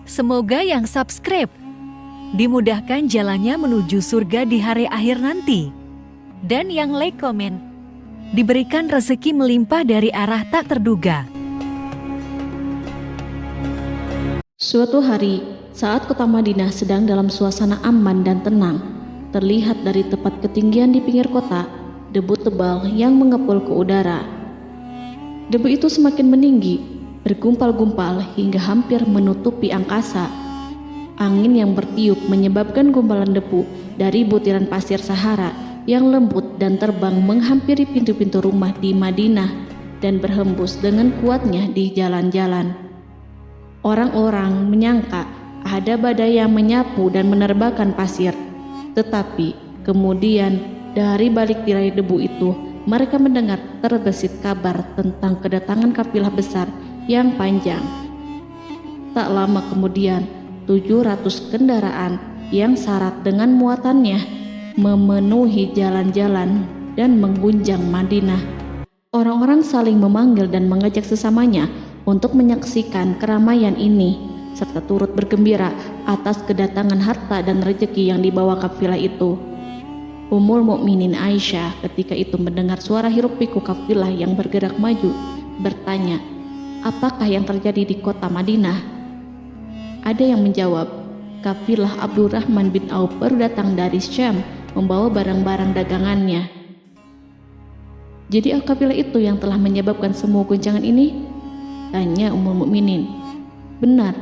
Semoga yang subscribe dimudahkan jalannya menuju surga di hari akhir nanti. Dan yang like komen diberikan rezeki melimpah dari arah tak terduga. Suatu hari, saat kota Madinah sedang dalam suasana aman dan tenang, terlihat dari tepat ketinggian di pinggir kota, debu tebal yang mengepul ke udara. Debu itu semakin meninggi, bergumpal-gumpal hingga hampir menutupi angkasa. Angin yang bertiup menyebabkan gumpalan debu dari butiran pasir Sahara yang lembut dan terbang menghampiri pintu-pintu rumah di Madinah dan berhembus dengan kuatnya di jalan-jalan. Orang-orang menyangka ada badai yang menyapu dan menerbangkan pasir, tetapi kemudian dari balik tirai debu itu mereka mendengar terbesit kabar tentang kedatangan kafilah besar yang panjang. Tak lama kemudian 700 kendaraan yang syarat dengan muatannya memenuhi jalan-jalan dan mengguncang Madinah. Orang-orang saling memanggil dan mengajak sesamanya untuk menyaksikan keramaian ini serta turut bergembira atas kedatangan harta dan rezeki yang dibawa kafilah itu. Ummul Mukminin Aisyah ketika itu mendengar suara hiruk-pikuk kafilah yang bergerak maju, bertanya, "Apakah yang terjadi di kota Madinah?" Ada yang menjawab, "Kafilah Abdurrahman bin Auf baru datang dari Syam membawa barang-barang dagangannya." "Jadi kafilah itu yang telah menyebabkan semua guncangan ini?" tanya Ummul Mukminin. "Benar,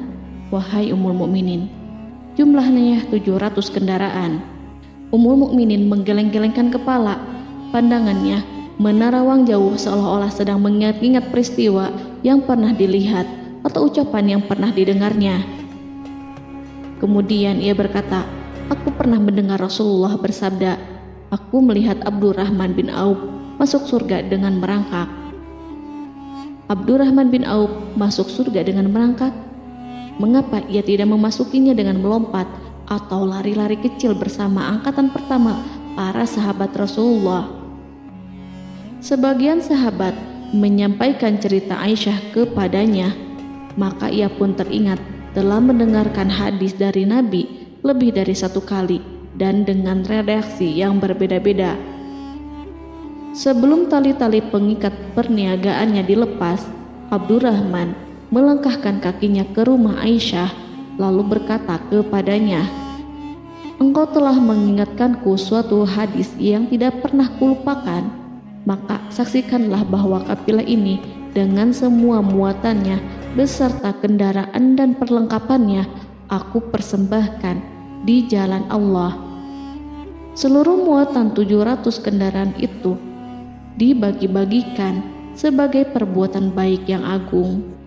wahai Ummul Mukminin. Jumlahnya 700 kendaraan." Ummul Mukminin menggeleng-gelengkan kepala. Pandangannya menerawang jauh seolah-olah sedang mengingat-ingat peristiwa yang pernah dilihat atau ucapan yang pernah didengarnya. Kemudian ia berkata, "Aku pernah mendengar Rasulullah bersabda, aku melihat Abdurrahman bin Auf masuk surga dengan merangkak." Abdurrahman bin Auf masuk surga dengan merangkak? Mengapa ia tidak memasukinya dengan melompat atau lari-lari kecil bersama angkatan pertama para sahabat Rasulullah? Sebagian sahabat menyampaikan cerita Aisyah kepadanya, maka ia pun teringat telah mendengarkan hadis dari Nabi lebih dari satu kali dan dengan redaksi yang berbeda-beda. Sebelum tali-tali pengikat perniagaannya dilepas, Abdurrahman melangkahkan kakinya ke rumah Aisyah lalu berkata kepadanya, "Engkau telah mengingatkanku suatu hadis yang tidak pernah kulupakan, maka saksikanlah bahwa kafilah ini dengan semua muatannya beserta kendaraan dan perlengkapannya aku persembahkan di jalan Allah." Seluruh muatan 700 kendaraan itu dibagi-bagikan sebagai perbuatan baik yang agung.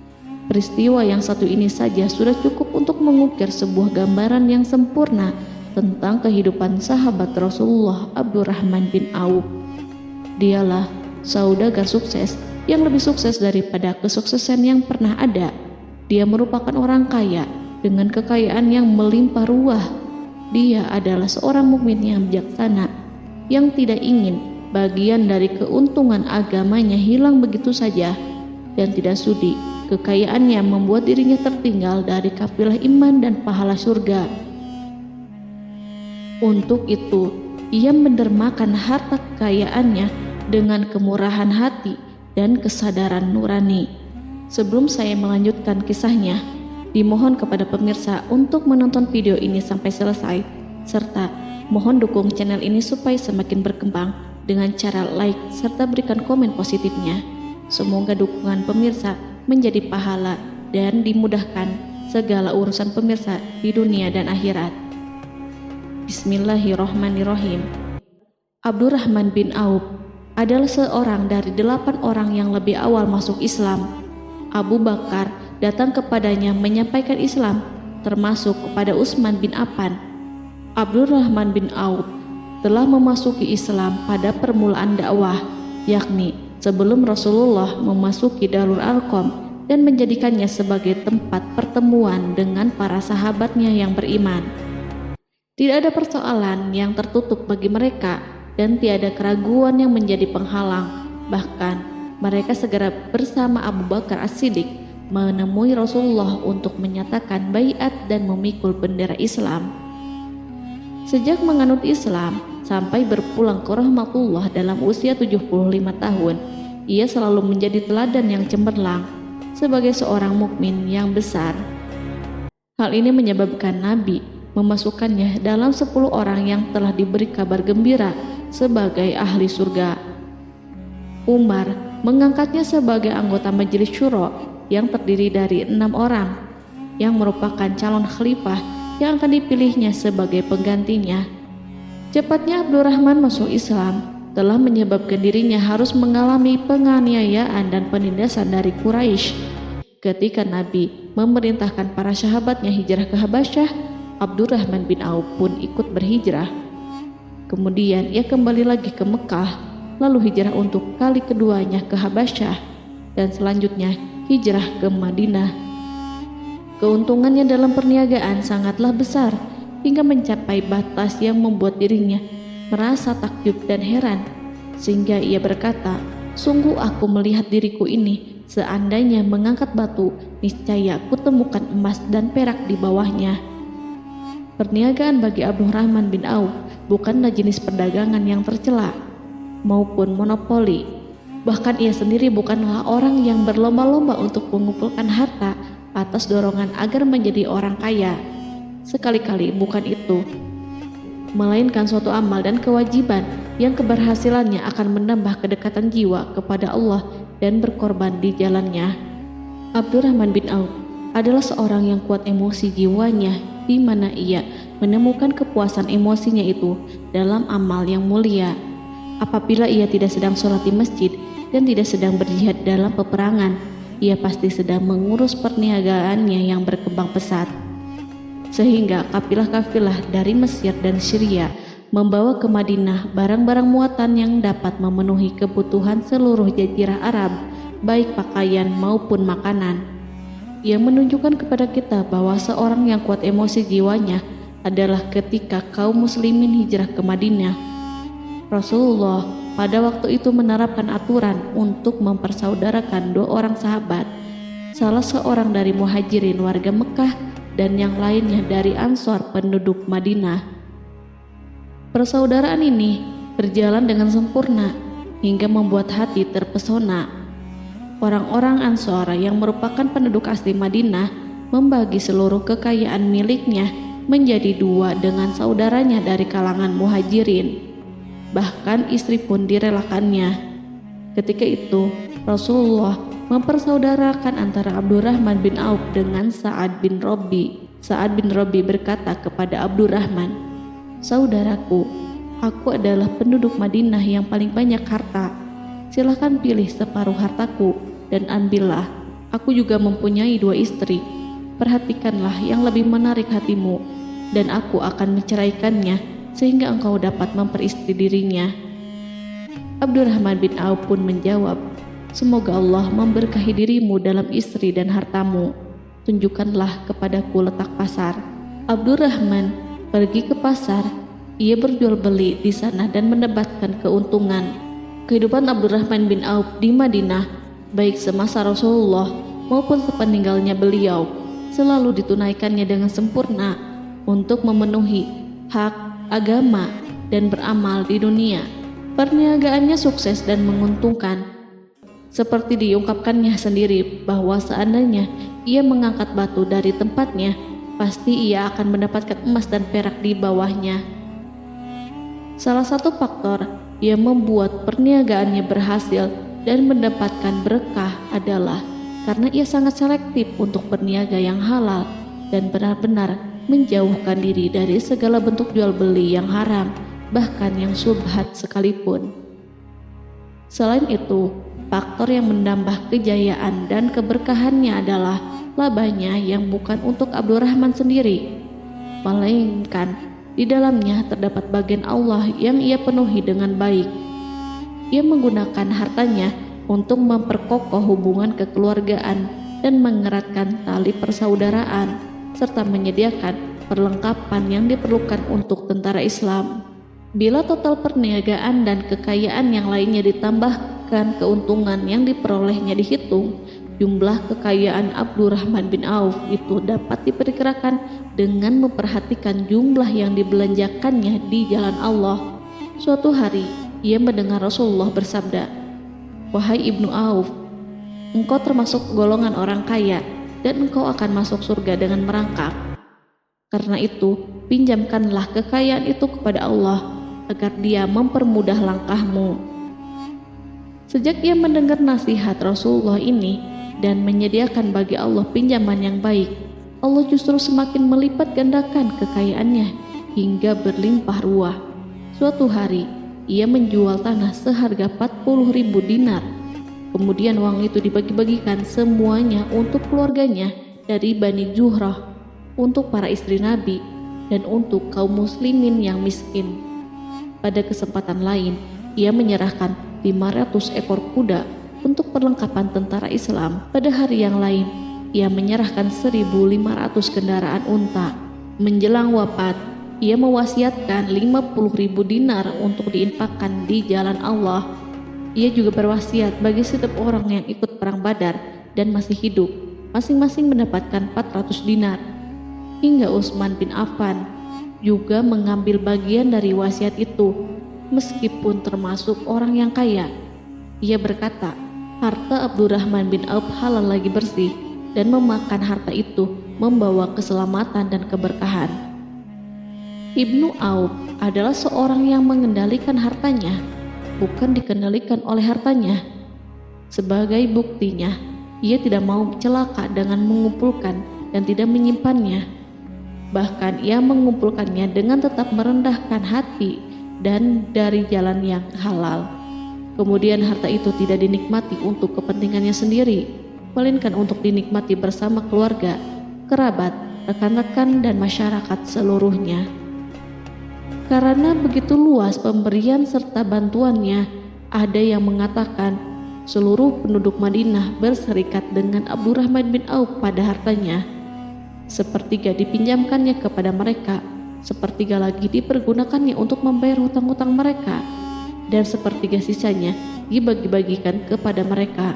Peristiwa yang satu ini saja sudah cukup untuk mengukir sebuah gambaran yang sempurna tentang kehidupan sahabat Rasulullah Abdurrahman bin Auf. Dialah saudagar sukses yang lebih sukses daripada kesuksesan yang pernah ada. Dia merupakan orang kaya dengan kekayaan yang melimpah ruah. Dia adalah seorang mukmin yang bijaksana yang tidak ingin bagian dari keuntungan agamanya hilang begitu saja dan tidak sudi kekayaannya membuat dirinya tertinggal dari kafilah iman dan pahala surga. Untuk itu, ia mendermakan harta kekayaannya dengan kemurahan hati dan kesadaran nurani. Sebelum saya melanjutkan kisahnya, dimohon kepada pemirsa untuk menonton video ini sampai selesai, serta mohon dukung channel ini supaya semakin berkembang dengan cara like serta berikan komen positifnya. Semoga dukungan pemirsa menjadi pahala dan dimudahkan segala urusan pemirsa di dunia dan akhirat. Bismillahirrohmanirrohim. Abdurrahman bin Auf adalah seorang dari 8 orang yang lebih awal masuk Islam. Abu Bakar datang kepadanya menyampaikan Islam, termasuk kepada Utsman bin Affan. Abdurrahman bin Auf telah memasuki Islam pada permulaan dakwah, yakni sebelum Rasulullah memasuki Darul Arqam dan menjadikannya sebagai tempat pertemuan dengan para sahabatnya yang beriman. Tidak ada persoalan yang tertutup bagi mereka dan tiada keraguan yang menjadi penghalang. Bahkan mereka segera bersama Abu Bakar As-Siddiq menemui Rasulullah untuk menyatakan baiat dan memikul bendera Islam. Sejak menganut Islam sampai berpulang ke rahmatullah dalam usia 75 tahun, ia selalu menjadi teladan yang cemerlang sebagai seorang mukmin yang besar. Hal ini menyebabkan Nabi memasukkannya dalam 10 orang yang telah diberi kabar gembira sebagai ahli surga. Umar mengangkatnya sebagai anggota majelis syuro yang terdiri dari 6 orang yang merupakan calon khalifah yang akan dipilihnya sebagai penggantinya. Cepatnya Abdurrahman masuk Islam telah menyebabkan dirinya harus mengalami penganiayaan dan penindasan dari Quraisy. Ketika Nabi memerintahkan para sahabatnya hijrah ke Habasyah, Abdurrahman bin Auf pun ikut berhijrah. Kemudian ia kembali lagi ke Mekah, lalu hijrah untuk kali keduanya ke Habasyah, dan selanjutnya hijrah ke Madinah. Keuntungannya dalam perniagaan sangatlah besar, hingga mencapai batas yang membuat dirinya merasa takjub dan heran, sehingga ia berkata, "Sungguh aku melihat diriku ini, seandainya mengangkat batu, niscaya aku temukan emas dan perak di bawahnya." Perniagaan bagi Abdurrahman bin Auf bukanlah jenis perdagangan yang tercela maupun monopoli. Bahkan ia sendiri bukanlah orang yang berlomba-lomba untuk mengumpulkan harta atas dorongan agar menjadi orang kaya. Sekali-kali bukan itu, melainkan suatu amal dan kewajiban yang keberhasilannya akan menambah kedekatan jiwa kepada Allah dan berkorban di jalannya. Abdurrahman bin Auf adalah seorang yang kuat emosi jiwanya, di mana ia menemukan kepuasan emosinya itu dalam amal yang mulia. Apabila ia tidak sedang sholat di masjid dan tidak sedang berjihad dalam peperangan, ia pasti sedang mengurus perniagaannya yang berkembang pesat. Sehingga kafilah-kafilah dari Mesir dan Syria membawa ke Madinah barang-barang muatan yang dapat memenuhi kebutuhan seluruh jazirah Arab, baik pakaian maupun makanan. Ia menunjukkan kepada kita bahwa seorang yang kuat emosi jiwanya adalah ketika kaum muslimin hijrah ke Madinah. Rasulullah pada waktu itu menerapkan aturan untuk mempersaudarakan 2 orang sahabat, salah seorang dari muhajirin warga Mekah dan yang lainnya dari Ansor penduduk Madinah. Persaudaraan ini berjalan dengan sempurna hingga membuat hati terpesona. Orang-orang Ansor yang merupakan penduduk asli Madinah membagi seluruh kekayaan miliknya menjadi 2 dengan saudaranya dari kalangan muhajirin. Bahkan istri pun direlakannya. Ketika itu Rasulullah mempersaudarakan antara Abdurrahman bin Auf dengan Sa'ad bin Rabi. Sa'ad bin Rabi berkata kepada Abdurrahman, "Saudaraku, aku adalah penduduk Madinah yang paling banyak harta. Silahkan pilih separuh hartaku dan ambillah. Aku juga mempunyai 2 istri. Perhatikanlah yang lebih menarik hatimu, dan aku akan menceraikannya sehingga engkau dapat memperistri dirinya." Abdurrahman bin Auf pun menjawab, "Semoga Allah memberkahi dirimu dalam istri dan hartamu. Tunjukkanlah kepadaku letak pasar." Abdurrahman pergi ke pasar. Ia berjual beli di sana dan mendapatkan keuntungan. Kehidupan Abdurrahman bin Auf di Madinah, baik semasa Rasulullah maupun sepeninggalnya beliau, selalu ditunaikannya dengan sempurna untuk memenuhi hak agama dan beramal di dunia. Perniagaannya sukses dan menguntungkan. Seperti diungkapkannya sendiri bahwa seandainya ia mengangkat batu dari tempatnya, pasti ia akan mendapatkan emas dan perak di bawahnya. Salah satu faktor yang membuat perniagaannya berhasil dan mendapatkan berkah adalah karena ia sangat selektif untuk berniaga yang halal dan benar-benar menjauhkan diri dari segala bentuk jual beli yang haram, bahkan yang syubhat sekalipun. Selain itu, faktor yang menambah kejayaan dan keberkahannya adalah labanya yang bukan untuk Abdurrahman sendiri, melainkan di dalamnya terdapat bagian Allah yang ia penuhi dengan baik. Ia menggunakan hartanya untuk memperkokoh hubungan kekeluargaan dan mengeratkan tali persaudaraan, serta menyediakan perlengkapan yang diperlukan untuk tentara Islam. Bila total perniagaan dan kekayaan yang lainnya ditambahkan keuntungan yang diperolehnya dihitung, Jumlah kekayaan Abdurrahman bin Auf itu dapat diperkirakan dengan memperhatikan jumlah yang dibelanjakannya di jalan Allah. Suatu hari, ia mendengar Rasulullah bersabda, "Wahai Ibnu Auf, engkau termasuk golongan orang kaya dan engkau akan masuk surga dengan merangkak. Karena itu, pinjamkanlah kekayaan itu kepada Allah agar Dia mempermudah langkahmu." Sejak ia mendengar nasihat Rasulullah ini dan menyediakan bagi Allah pinjaman yang baik, Allah justru semakin melipat gandakan kekayaannya hingga berlimpah ruah. Suatu hari, ia menjual tanah seharga 40.000 dinar. Kemudian uang itu dibagi-bagikan semuanya untuk keluarganya dari Bani Zuhrah, untuk para istri Nabi, dan untuk kaum muslimin yang miskin. Pada kesempatan lain, ia menyerahkan 500 ekor kuda untuk perlengkapan tentara Islam. Pada hari yang lain, ia menyerahkan 1.500 kendaraan unta. Menjelang wafat, ia mewasiatkan 50.000 dinar untuk diinfakkan di jalan Allah. Ia juga berwasiat bagi setiap orang yang ikut perang Badar dan masih hidup, masing-masing mendapatkan 400 dinar. Hingga Utsman bin Affan juga mengambil bagian dari wasiat itu, meskipun termasuk orang yang kaya. Ia berkata, harta Abdurrahman bin Auf halal lagi bersih, dan memakan harta itu membawa keselamatan dan keberkahan. Ibnu Auf adalah seorang yang mengendalikan hartanya, bukan dikendalikan oleh hartanya. Sebagai buktinya, ia tidak mau celaka dengan mengumpulkan dan tidak menyimpannya. Bahkan ia mengumpulkannya dengan tetap merendahkan hati dan dari jalan yang halal. Kemudian harta itu tidak dinikmati untuk kepentingannya sendiri, melainkan untuk dinikmati bersama keluarga, kerabat, rekan-rekan, dan masyarakat seluruhnya. Karena begitu luas pemberian serta bantuannya, ada yang mengatakan seluruh penduduk Madinah berserikat dengan Abdurrahman bin Auf pada hartanya. Sepertiga dipinjamkannya kepada mereka, sepertiga lagi dipergunakannya untuk membayar hutang-hutang mereka, dan sepertiga sisanya dibagi-bagikan kepada mereka.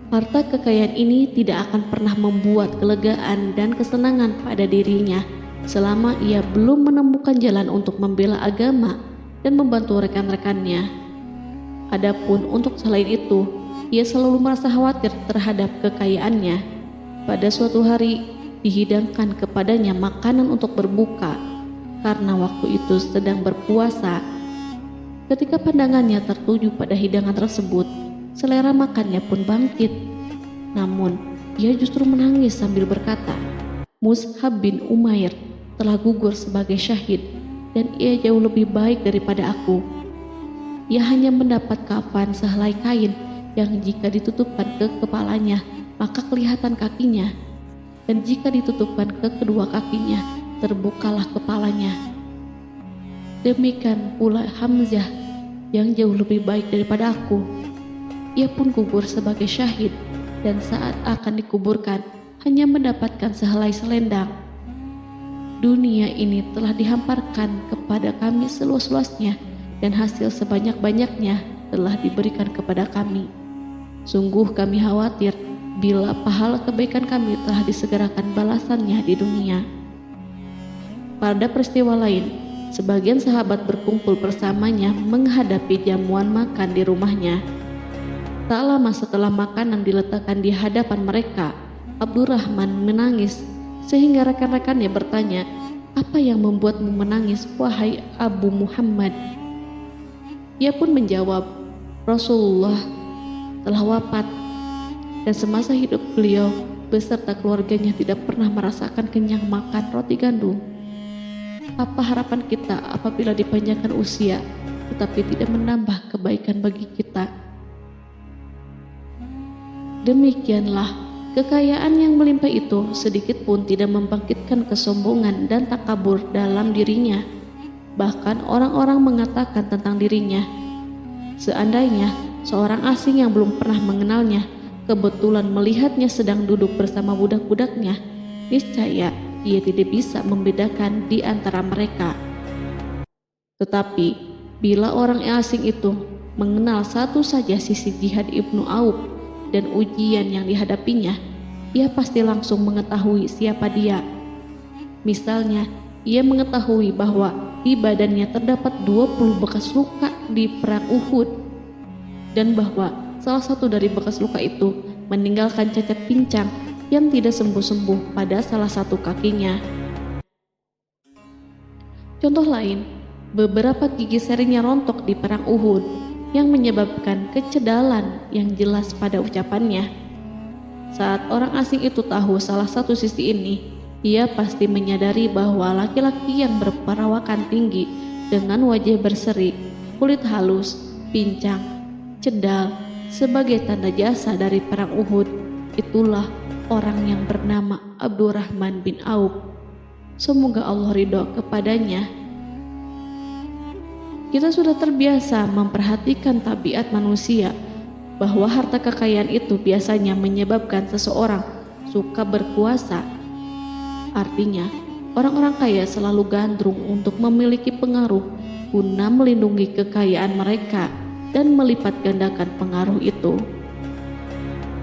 Harta kekayaan ini tidak akan pernah membuat kelegaan dan kesenangan pada dirinya selama ia belum menemukan jalan untuk membela agama dan membantu rekan-rekannya. Adapun untuk selain itu, ia selalu merasa khawatir terhadap kekayaannya. Pada suatu hari, dihidangkan kepadanya makanan untuk berbuka karena waktu itu sedang berpuasa. Ketika pandangannya tertuju pada hidangan tersebut, selera makannya pun bangkit. Namun, ia justru menangis sambil berkata, "Mus'hab bin Umair telah gugur sebagai syahid, dan ia jauh lebih baik daripada aku. Ia hanya mendapat kafan sehelai kain yang jika ditutupkan ke kepalanya, maka kelihatan kakinya, dan jika ditutupkan ke kedua kakinya, terbukalah kepalanya. Demikian pula Hamzah yang jauh lebih baik daripada aku. Ia pun gugur sebagai syahid, dan saat akan dikuburkan hanya mendapatkan sehelai selendang. Dunia ini telah dihamparkan kepada kami seluas-luasnya, dan hasil sebanyak-banyaknya telah diberikan kepada kami. Sungguh kami khawatir bila pahala kebaikan kami telah disegerakan balasannya di dunia." Pada peristiwa lain, sebagian sahabat berkumpul bersamanya menghadapi jamuan makan di rumahnya. Tak lama setelah makanan diletakkan di hadapan mereka, Abdurrahman menangis sehingga rekan-rekannya bertanya, "Apa yang membuatmu menangis, wahai Abu Muhammad?" Ia pun menjawab, "Rasulullah telah wafat, dan semasa hidup beliau beserta keluarganya tidak pernah merasakan kenyang makan roti gandum. Apa harapan kita apabila dipanjangkan usia, tetapi tidak menambah kebaikan bagi kita?" Demikianlah, kekayaan yang melimpah itu sedikit pun tidak membangkitkan kesombongan dan takabur dalam dirinya. Bahkan orang-orang mengatakan tentang dirinya, seandainya seorang asing yang belum pernah mengenalnya kebetulan melihatnya sedang duduk bersama budak-budaknya, niscaya ia tidak bisa membedakan di antara mereka. Tetapi bila orang asing itu mengenal satu saja sisi jihad Ibnu Auf, dan ujian yang dihadapinya, ia pasti langsung mengetahui siapa dia. Misalnya, ia mengetahui bahwa di badannya terdapat 20 bekas luka di perang Uhud, dan bahwa salah satu dari bekas luka itu meninggalkan cacat pincang yang tidak sembuh-sembuh pada salah satu kakinya. Contoh lain, beberapa gigi serinya rontok di perang Uhud yang menyebabkan kecedalan yang jelas pada ucapannya. Saat orang asing itu tahu salah satu sisi ini, ia pasti menyadari bahwa laki-laki yang berperawakan tinggi dengan wajah berseri, kulit halus, pincang, cedal sebagai tanda jasa dari perang Uhud, itulah orang yang bernama Abdurrahman bin Auf. Semoga Allah ridho kepadanya. Kita sudah terbiasa memperhatikan tabiat manusia, bahwa harta kekayaan itu biasanya menyebabkan seseorang suka berkuasa. Artinya, orang-orang kaya selalu gandrung untuk memiliki pengaruh guna melindungi kekayaan mereka dan melipat gandakan pengaruh itu.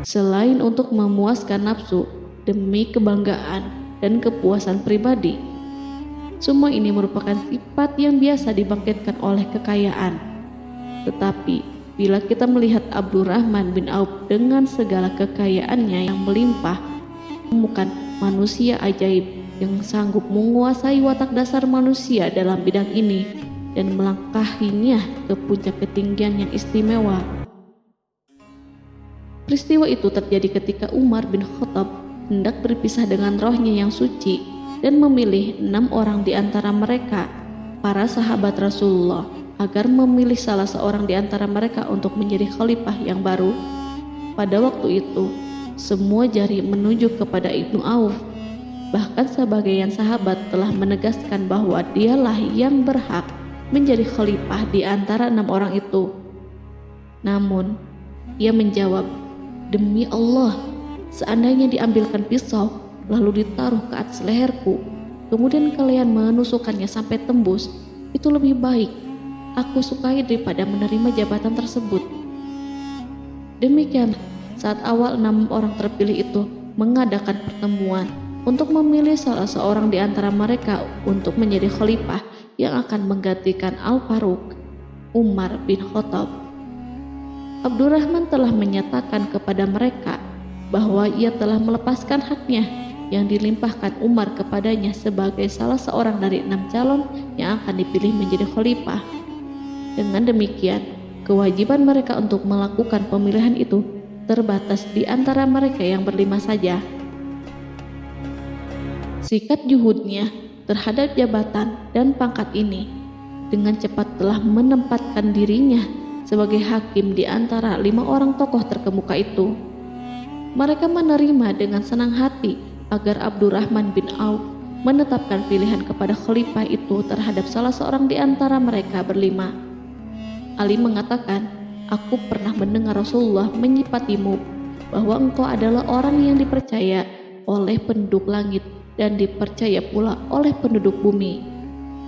Selain untuk memuaskan nafsu demi kebanggaan dan kepuasan pribadi, semua ini merupakan sifat yang biasa dibangkitkan oleh kekayaan. Tetapi bila kita melihat Abdurrahman bin Auf dengan segala kekayaannya yang melimpah, menemukan manusia ajaib yang sanggup menguasai watak dasar manusia dalam bidang ini dan melangkahinya ke puncak ketinggian yang istimewa. Peristiwa itu terjadi ketika Umar bin Khattab hendak berpisah dengan rohnya yang suci dan memilih 6 orang di antara mereka, para sahabat Rasulullah, agar memilih salah seorang di antara mereka untuk menjadi khalifah yang baru. Pada waktu itu, semua jari menunjuk kepada Ibnu Auf. Bahkan sebagian sahabat telah menegaskan bahwa dialah yang berhak menjadi khalifah di antara 6 orang itu. Namun, ia menjawab, "Demi Allah, seandainya diambilkan pisau lalu ditaruh ke atas leherku, kemudian kalian menusukkannya sampai tembus, itu lebih baik aku sukai daripada menerima jabatan tersebut." Demikian, saat awal 6 orang terpilih itu mengadakan pertemuan untuk memilih salah seorang di antara mereka untuk menjadi khalifah yang akan menggantikan Al-Faruq, Umar bin Khattab, Abdurrahman telah menyatakan kepada mereka bahwa ia telah melepaskan haknya yang dilimpahkan Umar kepadanya sebagai salah seorang dari 6 calon yang akan dipilih menjadi khalifah. Dengan demikian, kewajiban mereka untuk melakukan pemilihan itu terbatas di antara mereka yang berlima saja. Sikat juhudnya terhadap jabatan dan pangkat ini dengan cepat telah menempatkan dirinya sebagai hakim di antara 5 orang tokoh terkemuka itu. Mereka menerima dengan senang hati agar Abdurrahman bin Auf menetapkan pilihan kepada khalifah itu terhadap salah seorang di antara mereka berlima. Ali mengatakan, "Aku pernah mendengar Rasulullah menyifatimu bahwa engkau adalah orang yang dipercaya oleh penduduk langit dan dipercaya pula oleh penduduk bumi."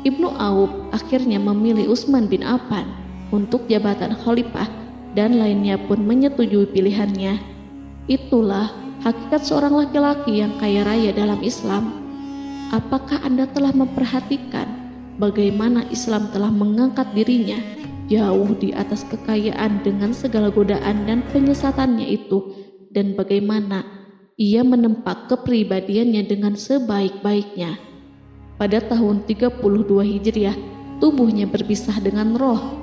Ibnu Auf akhirnya memilih Utsman bin Affan untuk jabatan khalifah dan lainnya pun menyetujui pilihannya. Itulah hakikat seorang laki-laki yang kaya raya dalam Islam. Apakah Anda telah memperhatikan bagaimana Islam telah mengangkat dirinya jauh di atas kekayaan dengan segala godaan dan penyesatannya itu, dan bagaimana ia menempa kepribadiannya dengan sebaik-baiknya? Pada tahun 32 Hijriah, tubuhnya berpisah dengan roh.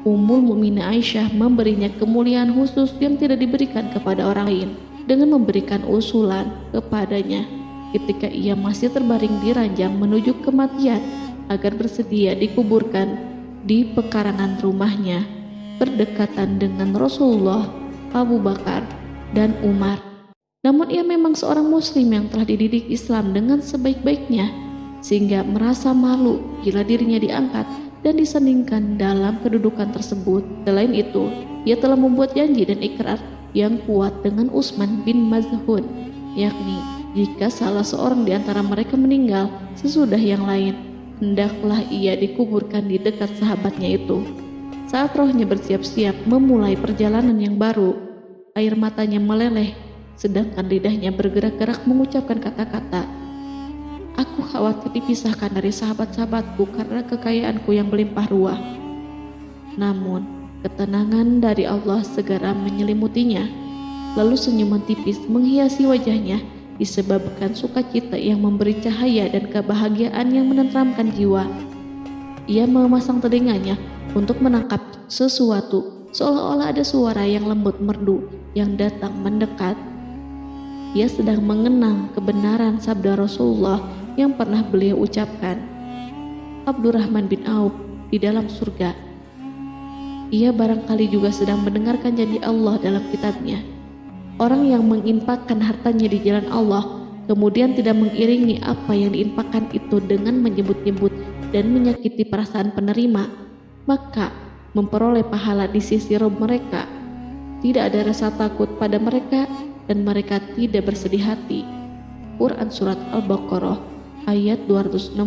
Ummul Mukminin Aisyah memberinya kemuliaan khusus yang tidak diberikan kepada orang lain dengan memberikan usulan kepadanya ketika ia masih terbaring di ranjang menuju kematian agar bersedia dikuburkan di pekarangan rumahnya berdekatan dengan Rasulullah, Abu Bakar, dan Umar. Namun ia memang seorang muslim yang telah dididik Islam dengan sebaik-baiknya, sehingga merasa malu bila dirinya diangkat dan disandingkan dalam kedudukan tersebut. Selain itu, ia telah membuat janji dan ikrar yang kuat dengan Utsman bin Maz'un, yakni jika salah seorang di antara mereka meninggal sesudah yang lain, hendaklah ia dikuburkan di dekat sahabatnya itu. Saat rohnya bersiap-siap memulai perjalanan yang baru, air matanya meleleh, sedangkan lidahnya bergerak-gerak mengucapkan kata-kata. Aku khawatir dipisahkan dari sahabat-sahabatku karena kekayaanku yang melimpah ruah. Namun, ketenangan dari Allah segera menyelimutinya. Lalu senyuman tipis menghiasi wajahnya disebabkan sukacita yang memberi cahaya dan kebahagiaan yang menenteramkan jiwa. Ia memasang telinganya untuk menangkap sesuatu, seolah-olah ada suara yang lembut merdu yang datang mendekat. Ia sedang mengenang kebenaran sabda Rasulullah yang pernah beliau ucapkan, Abdurrahman bin Auf di dalam surga. Ia barangkali juga sedang mendengarkan janji Allah dalam kitabnya. Orang yang menginfakkan hartanya di jalan Allah, kemudian tidak mengiringi apa yang diinfakkan itu dengan menyebut-nyebut dan menyakiti perasaan penerima, maka memperoleh pahala di sisi Rabb mereka. Tidak ada rasa takut pada mereka dan mereka tidak bersedih hati. Quran Surat Al-Baqarah ayat 262.